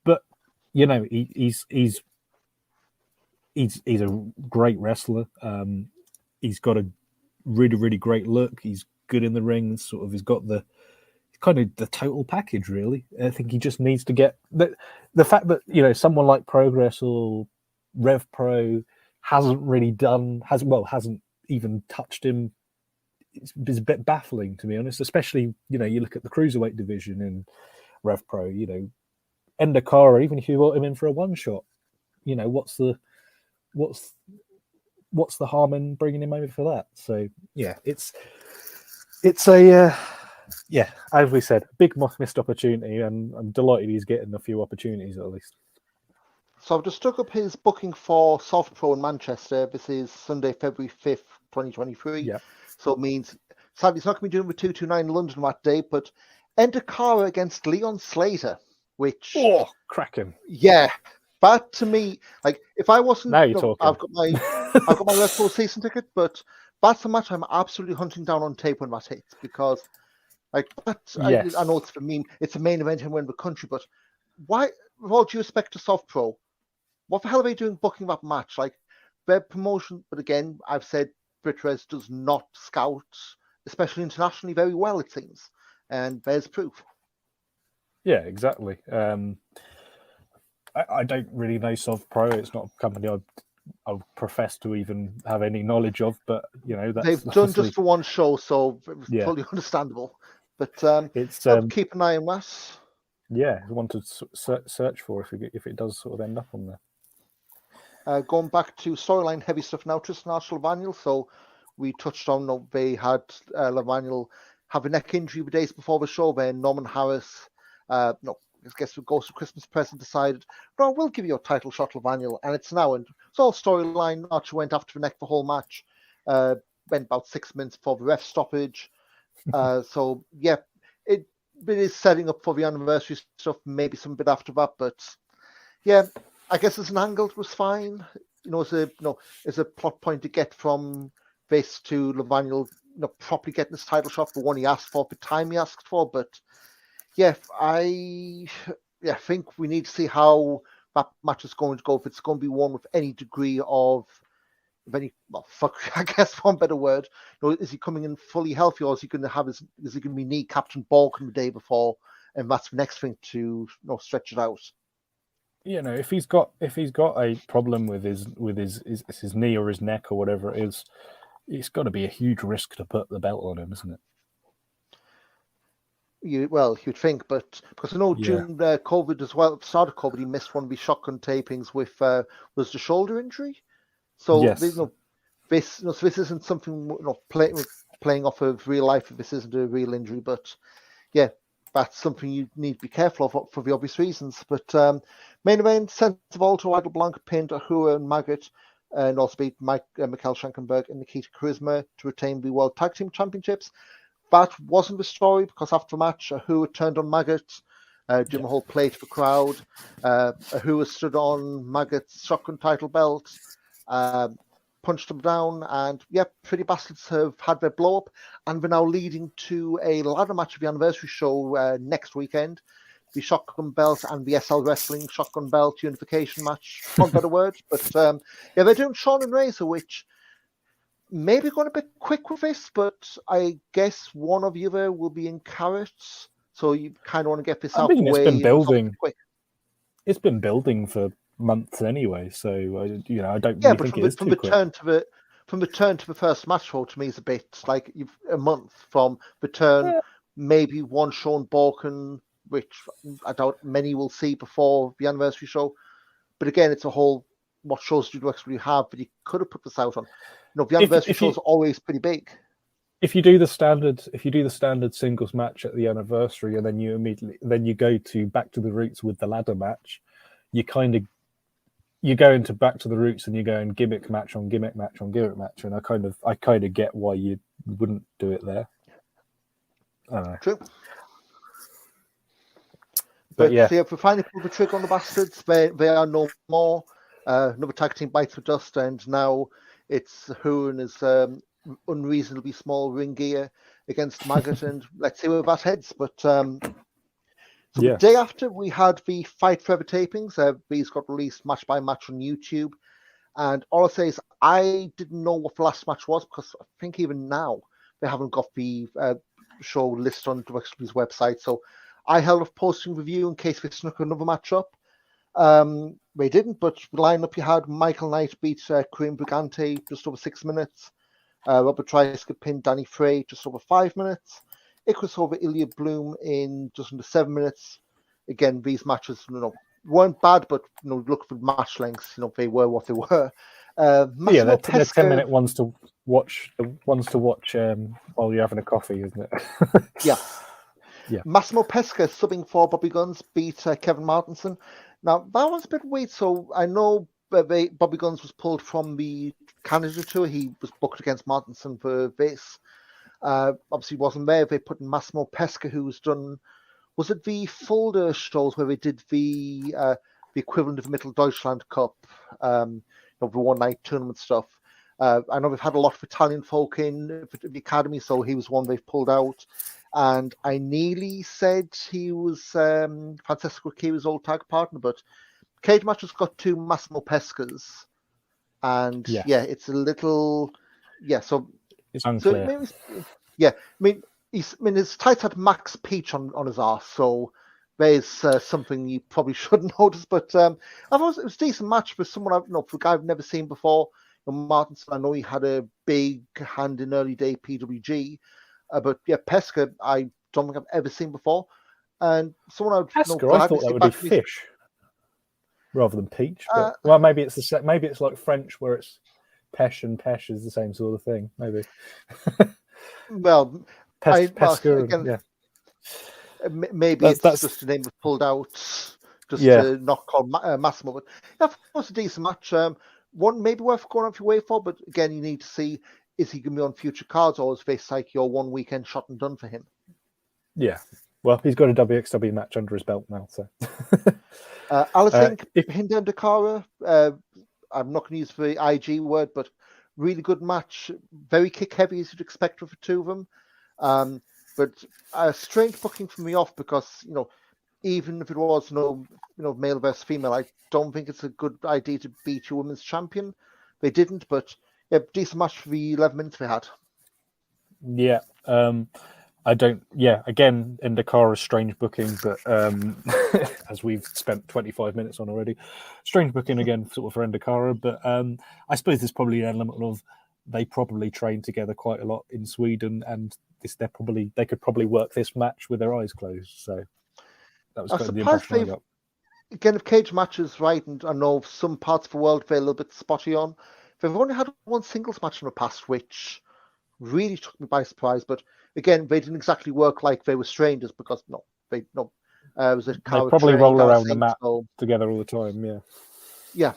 But he's a great wrestler. He's got a really, really great look. He's good in the ring. Sort of, he's got the kind of the total package. Really, I think he just needs to get the fact that someone like Progress or Rev Pro hasn't even touched him. It's a bit baffling, to be honest. Especially you look at the cruiserweight division in Rev Pro. Endokara, even if you want him in for a one shot, what's the harm in bringing him over for that? So yeah, it's a as we said, big missed opportunity, and I'm delighted he's getting a few opportunities at least. So I've just took up his booking for Soft Pro in Manchester. This is Sunday, February 5th, 2023. Yeah. So it means, sadly, he's not going to be doing the 229 in London that day, but Endokara against Leon Slater, which... Oh, cracking. Yeah. But to me, like, if I wasn't... Now you're talking. I've got my Red Bull season ticket, but that's a match I'm absolutely hunting down on tape when that hits, because, like, yes. I know it's for me, it's a main event and win the country, but why, with all due respect to Soft Pro, what the hell are they doing booking that match? Like, their promotion, but again, I've said BritRes does not scout, especially internationally, very well, it seems. And there's proof. Yeah, exactly. I don't really know Soft Pro. It's not a company I profess to even have any knowledge of, but that's they've done just for one show, so it was totally understandable. But it's keep an eye on that. Yeah, I want to search for if it does sort of end up on there. Going back to storyline heavy stuff now, Tristan Archer Levaniel. So we touched on they had Levaniel have a neck injury the days before the show. Then Norman Harris, I guess the Ghost of Christmas present decided, no, we'll give you a title shot, Levaniel, and it's now. And it's all storyline. Archer went after the neck the whole match. Went about 6 minutes before the ref stoppage. So yeah, it is setting up for the anniversary stuff. Maybe some bit after that, but yeah. I guess as an angle, it was fine. As a plot point to get from this to Levaniel, properly getting his title shot, the one he asked for, the time he asked for. But yeah, I think we need to see how that match is going to go. If it's going to be one with any degree of I guess one better word. Is he coming in fully healthy, or is he going to be kneecapped and balking the day before? And that's the next thing to stretch it out. If he's got a problem with his knee or his neck or whatever it is, it's got to be a huge risk to put the belt on him, isn't it? You'd think, but because I know during COVID as well, start of COVID, he missed one of his shotgun tapings with was the shoulder injury. So yes. This isn't something playing off of real life. This isn't a real injury, but yeah. That's something you need to be careful of for the obvious reasons. But main event, Sense of Alto, Idle Blanc, pinned Ahura and Maggot. and also beat Mikhail Schenkenberg and Nikita Charisma to retain the World Tag Team Championships. That wasn't the story because after the match, Ahura turned on Maggot, doing the whole play to the crowd. Ahura stood on Maggot's shotgun title belt, punched him down, and Pretty Bastards have had their blow up, and we're now leading to a ladder match of the anniversary show next weekend. The shotgun belt and the SL Wrestling shotgun belt unification match, for better words. But they're doing Sean and Razor, which maybe going a bit quick with this, but I guess one or the other will be in carrots. So you kind of want to get this out of the way. It's been building. It's been building for months anyway, so I don't really think it is too quick. From the turn to the first match, though, to me is a bit like a month from the turn. Maybe one Sean Borkin, which I doubt many will see before the anniversary show. But again, it's a whole what shows do you actually have that you could have put this out on. The anniversary shows are always pretty big. If you do the standard singles match at the anniversary, and then you go to Back to the Roots with the ladder match, you go into Back to the Roots and you go and gimmick match on gimmick match on gimmick match, and I kind of get why you wouldn't do it there. I don't know. True. But yeah, so if we finally pull the trigger on the Bastards, they are no more. Another tag team bites with dust, and now it's who and his unreasonably small ring gear against Maggot, and let's see where that heads. But the day after, we had the Fight Forever tapings. These got released match by match on YouTube, and all I say is I didn't know what the last match was because I think even now they haven't got the show listed on WXW's website. So I held off posting review in case they snuck another match up. They didn't, but the lineup you had: Michael Knight beat Kareem Brigante just over 6 minutes. Robert Dreisker pinned Danny Frey just over 5 minutes. Icarus over Ilya Bloom in just under 7 minutes. Again, these matches weren't bad, but look for match lengths. They were what they were. They're 10-minute ones to watch. The ones to watch while you're having a coffee, isn't it? Yeah. Massimo Pesca subbing for Bobby Guns beat Kevin Martinson. Now that was a bit weird. So I know Bobby Guns was pulled from the Canada tour. He was booked against Martinson for this. Obviously wasn't there. They put in Massimo Pesca, who's done. Was it the Fulda shows where they did the equivalent of the Mitteldeutschland Cup, the one-night tournament stuff? I know they've had a lot of Italian folk in the academy, so he was one they've pulled out. And I nearly said he was Francesco Ricchieri's old tag partner, but Cage Match has got 2 Massimo Pescas, and it's a little So it's unclear. His tights had Max Peach on his arse, so there's something you probably shouldn't notice. But I thought it was a decent match for someone for a guy I've never seen before. Martinson, I know he had a big hand in early day PWG. But Pesca, I don't think I've ever seen before. And someone I'd Pesca, I thought that would be fish rather than peach. But, well, maybe it's like French where it's pesh and pesh is the same sort of thing. Maybe. Well, Pesca. Maybe that's just a name was pulled out just to not call Massimo. But that was a decent match. One maybe worth going off your way for, but again, you need to see. Is he going to be on future cards, or is this like your one weekend shot and done for him? Yeah. Well, he's got a WXW match under his belt now. So, Alison Hinda and Dakara. I'm not going to use the IG word, but really good match. Very kick heavy as you'd expect for the two of them. But a strange booking for me off because even if it was male versus female, I don't think it's a good idea to beat your women's champion. They didn't, but. Decent match for the 11 minutes we had. Yeah. I don't. Yeah, again, Indakara's strange booking, but as we've spent 25 minutes on already, strange booking again, sort of for Indakara. But I suppose there's probably an element of they probably train together quite a lot in Sweden, and they could probably work this match with their eyes closed. So that was kind of the impression I got. Again, if Cage Match is right, and I know some parts of the world they're a little bit spotty on. They've only had one singles match in the past, which really took me by surprise. But again, they didn't exactly work like they were strangers because it was a they probably roll around the mat together all the time. Yeah.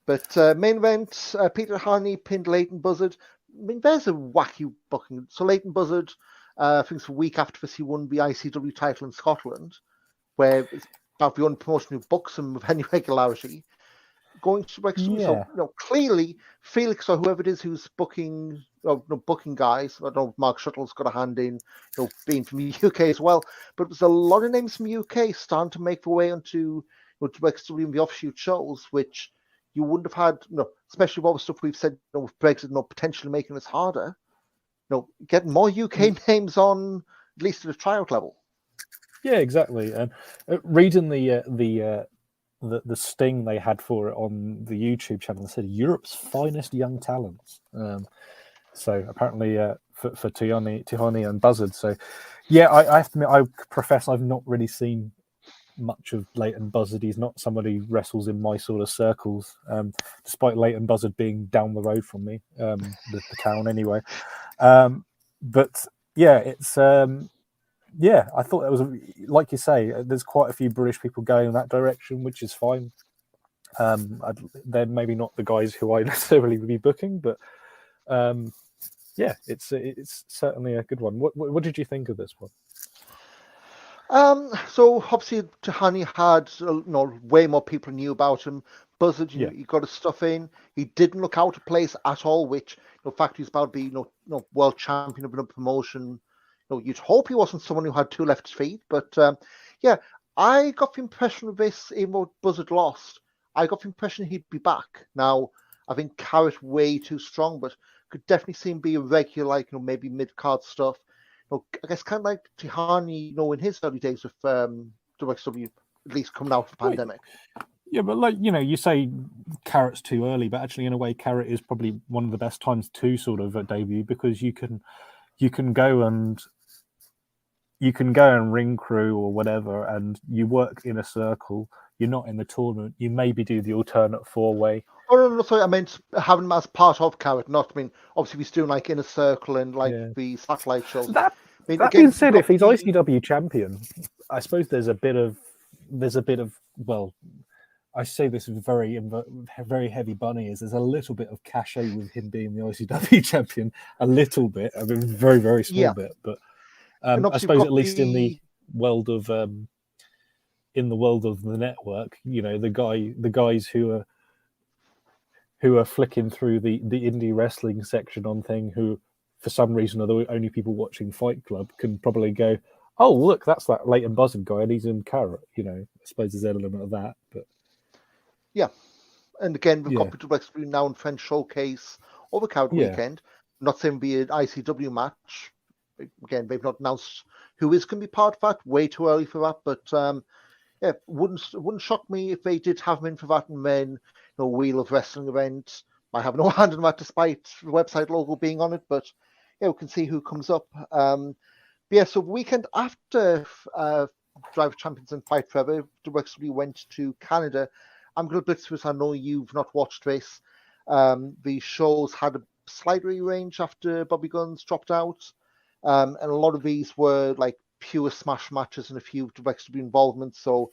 But main event, Peter Harney pinned Leighton Buzzard. I mean, there's a wacky booking. So Leighton Buzzard, I think it's a week after this, he won the ICW title in Scotland, where it's about the only promotion who books him with any regularity. Going to WrestleMania, Yeah. so clearly Felix or whoever it is who's booking, booking guys. I don't know if Mark Shuttle's got a hand in, being from the UK as well. But there's a lot of names from the UK starting to make their way onto WrestleMania and the offshoot shows, which you wouldn't have had, especially with all the stuff we've said, with Brexit, potentially making this harder. Getting more UK names on, at least at a tryout level. Yeah, exactly. And reading the sting they had for it on the YouTube channel, they said Europe's finest young talents. So apparently for Tihani and Buzzard. So yeah, I have to admit, I profess I've not really seen much of Leighton Buzzard. He's not somebody who wrestles in my sort of circles, despite Leighton Buzzard being down the road from me, the town anyway. But yeah, it's yeah, I thought it was, like you say, there's quite a few British people going in that direction, which is fine. They're maybe not the guys who I necessarily would be booking, but yeah, it's certainly a good one. What did you think of this one? So obviously Tahani had way more people knew about him. Buzzard, he got his stuff in. He didn't look out of place at all, which in fact he's about to be world champion of a promotion. You'd hope he wasn't someone who had two left feet, but yeah, I got the impression of this, even though Buzzard lost, I got the impression he'd be back. Now, I think Carrot way too strong, but could definitely see him be a regular, maybe mid-card stuff. I guess kind of like Tihani, in his early days of WXW, at least coming out of the pandemic. Yeah, but you say Carrot's too early, but actually in a way Carrot is probably one of the best times to sort of debut, because you can go and ring crew or whatever, and you work in a circle. You're not in the tournament. You maybe do the alternate 4-way. Oh no, sorry, I meant having him as part of Carrot, not. I mean, obviously he's doing Inner Circle and the satellite shows. That being said, if he's ICW champion, I suppose there's a bit of well, I say this with very heavy bunny is there's a little bit of cachet with him being the ICW champion, a little bit, I mean, very very small bit, but I suppose at least in the world of the network, the guys who are flicking through the indie wrestling section on thing, who for some reason are the only people watching Fight Club, can probably go, oh look, that's that Leighton Buzzard guy and he's in Carrot. I suppose there's an element of that, but yeah. And again, we've got the renowned French showcase over Carrot weekend. I'm not saying it'll be an ICW match. Again, they've not announced who is going to be part of that. Way too early for that, but yeah, wouldn't shock me if they did have him in for that, and then Wheel of Wrestling event. I have no hand in that, despite the website logo being on it. But yeah, we can see who comes up. But yeah, so the weekend after Drive Champions and Fight Forever, we went to Canada. I'm going to blitz this. I know you've not watched this. The shows had a slight rearrange after Bobby Guns dropped out. And a lot of these were pure smash matches and a few WXW involvements. So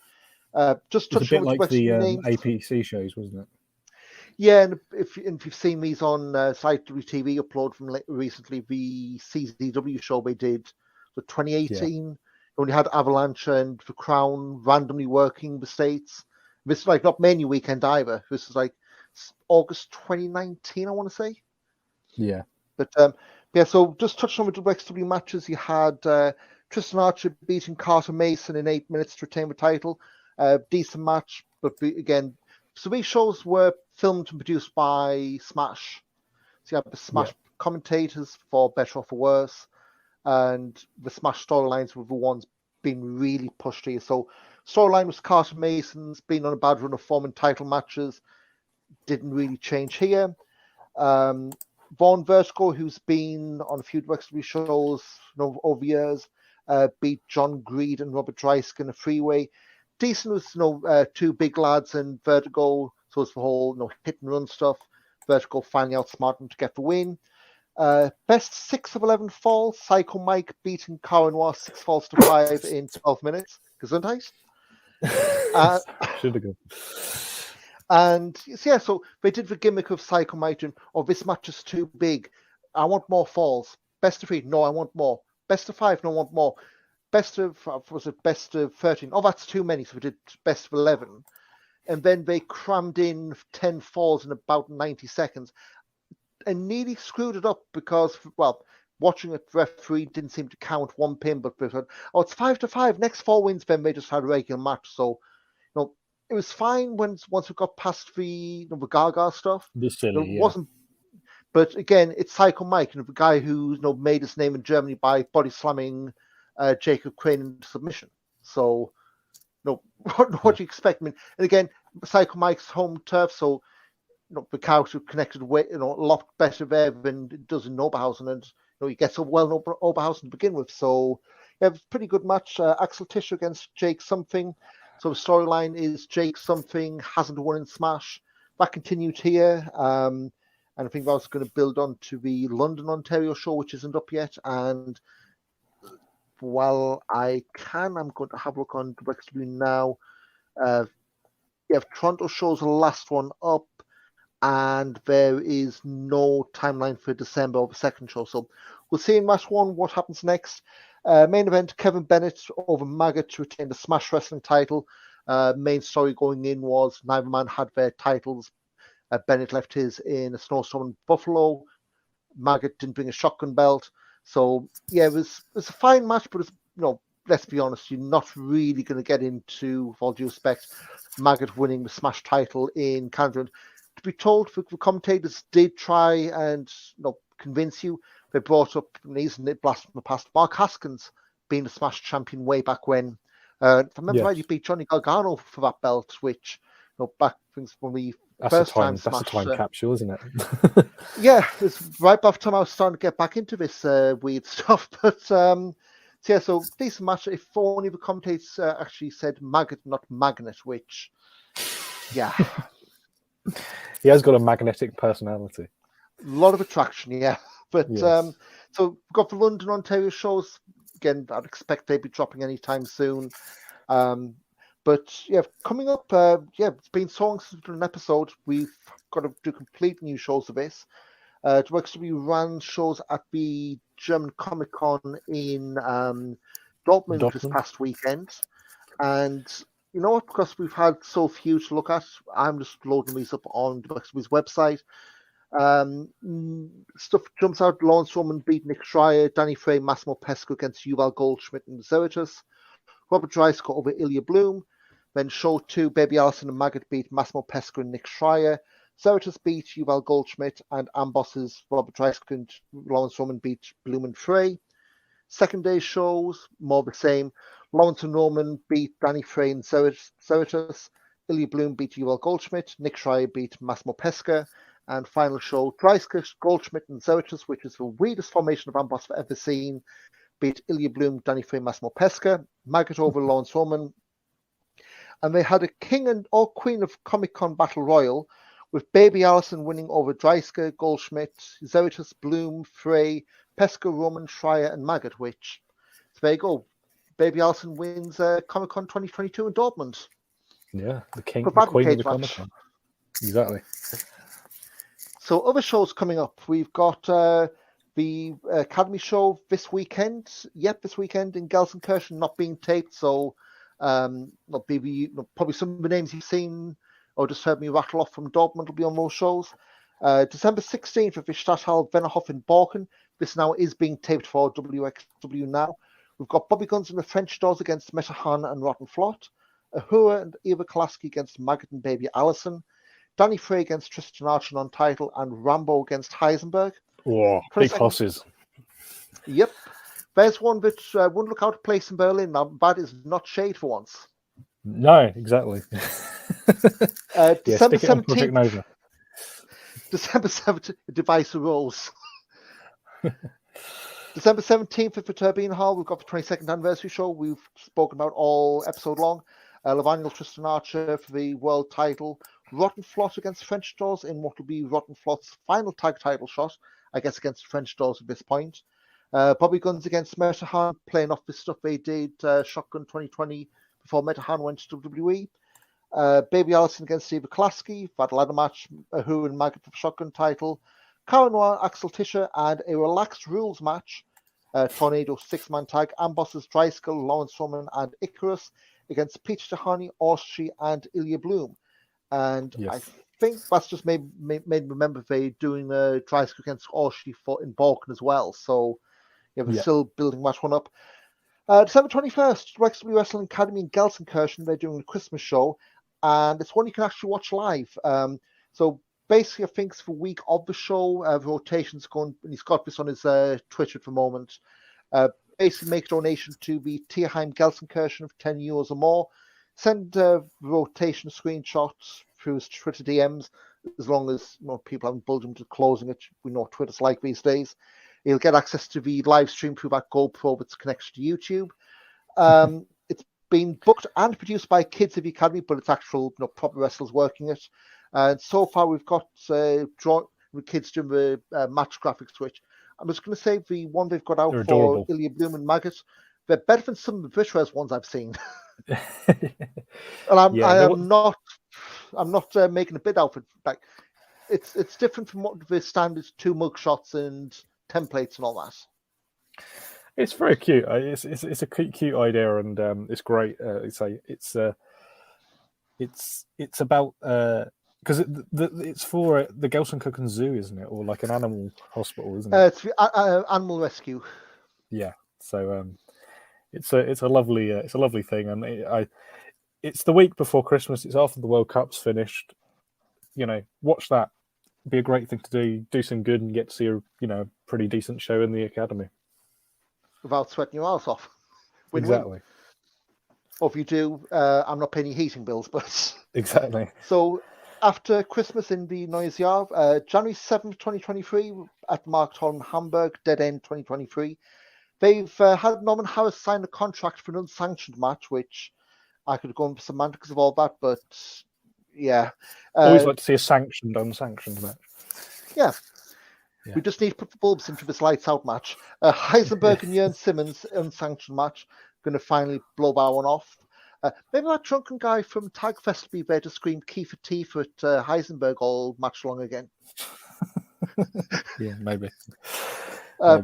just touching on a bit like the APC shows, wasn't it? Yeah, and if you've seen these on Site TV upload from recently, the CZW show they did for 2018, only had Avalanche and the Crown randomly working the states. This is not many weekend either. This is August 2019, I want to say. Yeah. But yeah, so just touching on the WXW matches, you had Tristan Archer beating Carter Mason in 8 minutes to retain the title. Decent match, but again, so these shows were filmed and produced by Smash. So you have the Smash commentators, for better or for worse, and the Smash storylines were the ones being really pushed here. So storyline was Carter Mason's been on a bad run of form in title matches. Didn't really change here. Vaughn Vertigo, who's been on a few WXW shows over years, beat John Greed and Robert Dreisk in a freeway. Decent was two big lads in Vertigo, so it's the whole hit and run stuff. Vertigo finally outsmarted him to get the win. Best 6 of 11 falls. Psycho Mike beating Karen was 6 falls to 5 in 12 minutes. Gesundheit. Should have gone. And yeah, so they did the gimmick of Psycho Mike and, oh, this match is too big. I want more falls. Best of 3, no, I want more. Best of 5, no, I want more. Best of 13? Oh, that's too many. So we did best of 11, and then they crammed in 10 falls in about 90 seconds, and nearly screwed it up because, well, watching it, the referee didn't seem to count one pin, but they said, oh, it's 5-5. Next 4 wins, then they just had a regular match. So, it was fine once we got past the Gaga stuff. This silly, It wasn't. But again, it's Psycho Mike, the guy who made his name in Germany by body slamming Jacob Crane into submission. So, what do you expect? I mean, and again, Psycho Mike's home turf, so the character connected way, a lot better there than it does in Oberhausen, and he gets so well in Oberhausen to begin with. So, yeah, it was a pretty good match. Axel Tischer against Jake Something. So the storyline is Jake Something hasn't won in Smash. That continued here. And I think that was going to build on to the London, Ontario show, which isn't up yet. And while I'm going to have a look on WXW now. Toronto show's the last one up, and there is no timeline for December of the second show. So we'll see in match 1 what happens next. Main event, Kevin Bennett over Maggot to retain the Smash Wrestling title. Main story going in was neither man had their titles. Bennett left his in a snowstorm in Buffalo. Maggot didn't bring a shotgun belt. So, yeah, it was a fine match, but let's be honest, you're not really going to get into, with all due respect, Maggot winning the Smash title in Canada. To be told, the commentators did try and convince you. They brought up, isn't it, blast from the past, Mark Haskins being the Smash champion way back when. If I remember right, he beat Johnny Gargano for that belt, which back things when we first time Smash. That's a time capsule, isn't it? Yeah, it's right by the time I was starting to get back into this weird stuff. But so decent match. If only the commentators actually said Maggot, not Magnet, which, yeah. He has got a magnetic personality. A lot of attraction, yeah. But yes. So we've got the London, Ontario shows. Again, I'd expect they'd be dropping anytime soon. But yeah, coming up, it's been so long since we've done an episode. We've got to do complete new shows of this. WXW ran shows at the German Comic Con in Dortmund this past weekend. And you know what? Because we've had so few to look at, I'm just loading these up on WXW's website. Stuff jumps out. Lawrence Roman beat Nick Schreier. Danny Frey, Massimo Pesco against Yuval Goldschmidt and Zeritus. Robert Dreisker over Ilya Bloom. Then show 2, Baby Allison and Maggot beat Massimo Pesco and Nick Schreier. Zeritus beat Yuval Goldschmidt, and Amboss's Robert Dreisker and Lawrence Roman beat Bloom and Frey. Second day shows, more of the same. Lawrence and Roman beat Danny Frey and Zeritus. Ilya Bloom beat Yuval Goldschmidt. Nick Schreier beat Massimo Pesca. And final show, Dreisker, Goldschmidt and Zeritus, which is the weirdest formation of Amboss I've ever seen, beat Ilya Bloom, Danny Frey, Massimo Pesca. Maggot over Lawrence Roman. And they had a king or queen of Comic-Con Battle Royal, with Baby Allison winning over Dreisker, Goldschmidt, Zeritus, Bloom, Frey, Pesca, Roman, Schreier, and Maggot, which, so there you go. Baby Allison wins Comic-Con 2022 in Dortmund. Yeah, the king, the queen of the Comic-Con. Exactly. So other shows coming up. We've got the Academy show this weekend. Yep, this weekend in Gelsenkirchen, not being taped. So probably some of the names you've seen or just heard me rattle off from Dortmund will be on those shows. December 16th at the Stadthalle Vennerhof in Borken. This now is being taped for WXW now. We've got Bobby Guns and the French Doors against Meta Han and Rotten Flot. Ahura and Eva Kolaski against Maggot and Baby Allison. Danny Frey against Tristan Archer on title, and Rambo against Heisenberg. Oh, big bosses. Yep. There's one that wouldn't look out of place in Berlin. Now, that is not shade for once. No, exactly. December 17th. Nova. December 17th, Device Rolls. December 17th at the Turbine Hall, we've got the 22nd anniversary show. We've spoken about all episode long. Levaniel Tristan Archer for the world title. Rotten Flot against French Doors in what will be Rotten Flot's final tag title shot, I guess, against French Doors at this point. Bobby Guns against Metahan, playing off the stuff they did Shotgun 2020 before Metahan went to WWE. Baby Allison against Steve Klaski, that ladder match, Who and Maggot for the shotgun title, Cara Noir, Axel Tischer, and a relaxed rules match, Tornado 6-man tag, Ambosses, Dreiskell, Lawrence Roman, and Icarus against Peach Tahani, Orshi, and Ilya Bloom. And I think that's just made me remember they doing Dreiskell against Orshi in Balkan as well. So yeah, they're still building match one up. December 21st, WXW Wrestling Academy in Gelsenkirchen. They're doing a Christmas show, and it's one you can actually watch live. So basically, I think it's the week of the show. The rotation's going, and he's got this on his Twitter at the moment. Basically, make a donation to the Tierheim Gelsenkirchen of €10 or more. Send rotation screenshots through his Twitter DMs, as long as people haven't bulged into closing it. We know what Twitter's like these days. He'll get access to the live stream through that GoPro that's connected to YouTube. It's been booked and produced by Kids of the Academy, but it's actual proper wrestlers working it. And so far, we've got kids doing the match graphics, which I was going to say the one they've got out They're for adorable. Ilya Bloom and Maggot, they're better than some of the Vitreous ones I've seen. And I'm not making a bid out for it. Like, it's different from what the standard 2 mugshots and templates and all that. It's very cute. It's a cute idea, and it's great. It's about because it's for the Gelsenkirchen Zoo, isn't it, or like an animal hospital, isn't it? It's the animal rescue. Yeah. So it's a lovely thing, and it's the week before Christmas. It's after the World Cup's finished. Watch that. Be a great thing to do some good, and get to see a pretty decent show in the academy without sweating your ass off. Win-win. Exactly. Or if you do, I'm not paying any heating bills, but exactly. So after Christmas in the Neues Jahr, January 7th, 2023, at Marktholm, Hamburg, Dead End 2023, they've had Norman Harris sign a contract for an unsanctioned match, which I could go into semantics of all that, but yeah. Always like to see a sanctioned, unsanctioned match. Yeah. We just need to put the bulbs into this lights out match. Heisenberg and Jörn Simmons, unsanctioned match, going to finally blow that one off. Maybe that drunken guy from Tagfest will be there to scream Kiefer Teeth at Heisenberg all match long again. Yeah, maybe.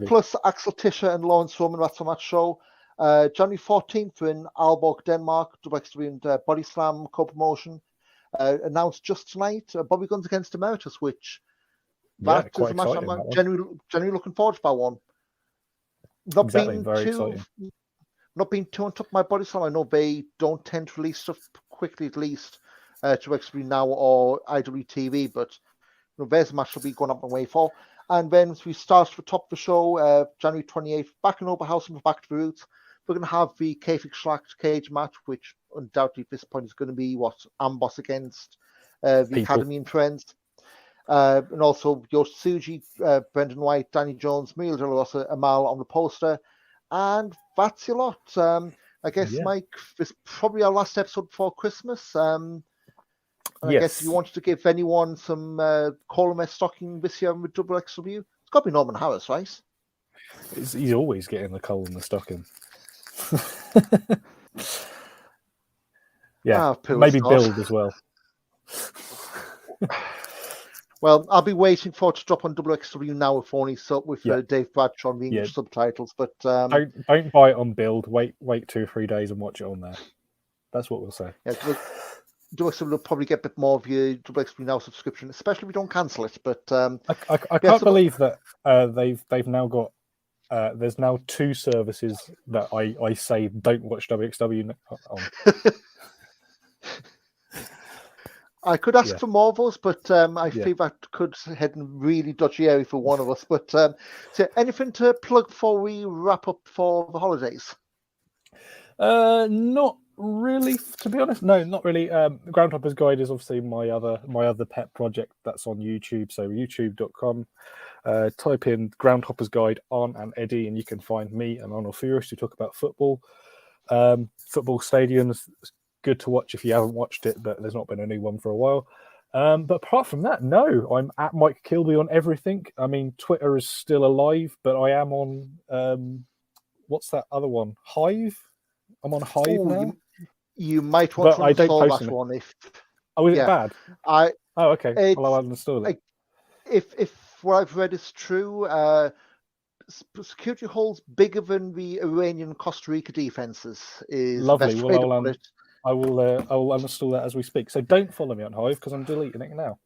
Plus Axel Tischer and Lawrence Roman, that's on that show. January 14th in Aalborg, Denmark, WXW and Body Slam co-promotion. Announced just tonight, Bobby Guns against Emeritus, which that is a match I'm genuinely looking forward to that one. Not being too on top of my Body Slam. I know they don't tend to release stuff quickly, at least to WXW now or IWTV, but there's a match will be going up my way for. And then we start at the top of the show, January 28th, back in Oberhausen for Back to the Roots. We're going to have the Kayfik Schlacht cage match, which undoubtedly at this point is going to be Amboss against the Academy and Friends. And also Yosuji, Brendan White, Danny Jones, Muriel De La Rosa, Amal on the poster. And that's a lot. I guess, Mike, this is probably our last episode before Christmas. I guess if you wanted to give anyone some column stocking this year with XXW, it's got to be Norman Harris, right? He's always getting the coal in the stocking. Maybe build as well. Well, I'll be waiting for it to drop on XXW now with Dave Bradshaw on the English subtitles. But don't buy it on build. Wait 2 or 3 days and watch it on there. That's what we'll say. Yeah, XXW will probably get a bit more of your XXW Now subscription, especially if we don't cancel it. But I can't believe that they've now got. There's now 2 services that I say don't watch WXW on. I could ask for more of us, but I feel that could head in really dodgy area for one of us. But so anything to plug before we wrap up for the holidays? Not really, to be honest. No, not really. Groundhoppers Guide is obviously my other pet project that's on YouTube. So youtube.com. Type in Groundhoppers Guide on and Eddie, and you can find me and Arnold Furious who talk about football. Football stadiums. Good to watch if you haven't watched it, but there's not been a new one for a while. But apart from that, no, I'm at Mike Kilby on everything. I mean, Twitter is still alive, but I am on what's that other one? Hive? I'm on Hive now. You might want But to I don't uninstall post that them. one if. Oh, is it Yeah, bad? I. Oh, okay. It's, Well, I'll uninstall it. if what I've read is true, security holes bigger than the Iranian Costa Rica defenses is the Lovely. best Well, way to put it. I will uninstall that as we speak. So don't follow me on Hive because I'm deleting it now.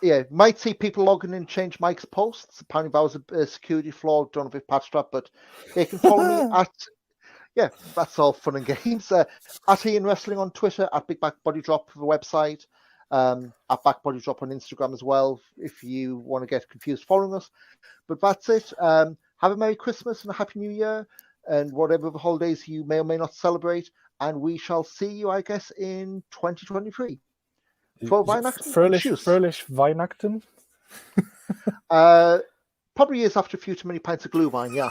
Yeah, might see people logging in change Mike's posts. Apparently that was a security flaw. Don't know if it patched up, but they can follow me at. Yeah, that's all fun and games. At Ian Wrestling on Twitter, at Big Back Body Drop for the website, at Back Body Drop on Instagram as well, if you want to get confused following us. But that's it. Have a Merry Christmas and a Happy New Year, and whatever the holidays you may or may not celebrate. And we shall see you, I guess, in 2023. For Weihnachten? Fröhlich Weihnachten? Probably is after a few too many pints of Glühwein, yeah.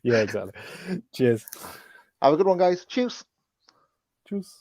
Yeah, exactly. Cheers. Have a good one, guys. Cheers. Cheers.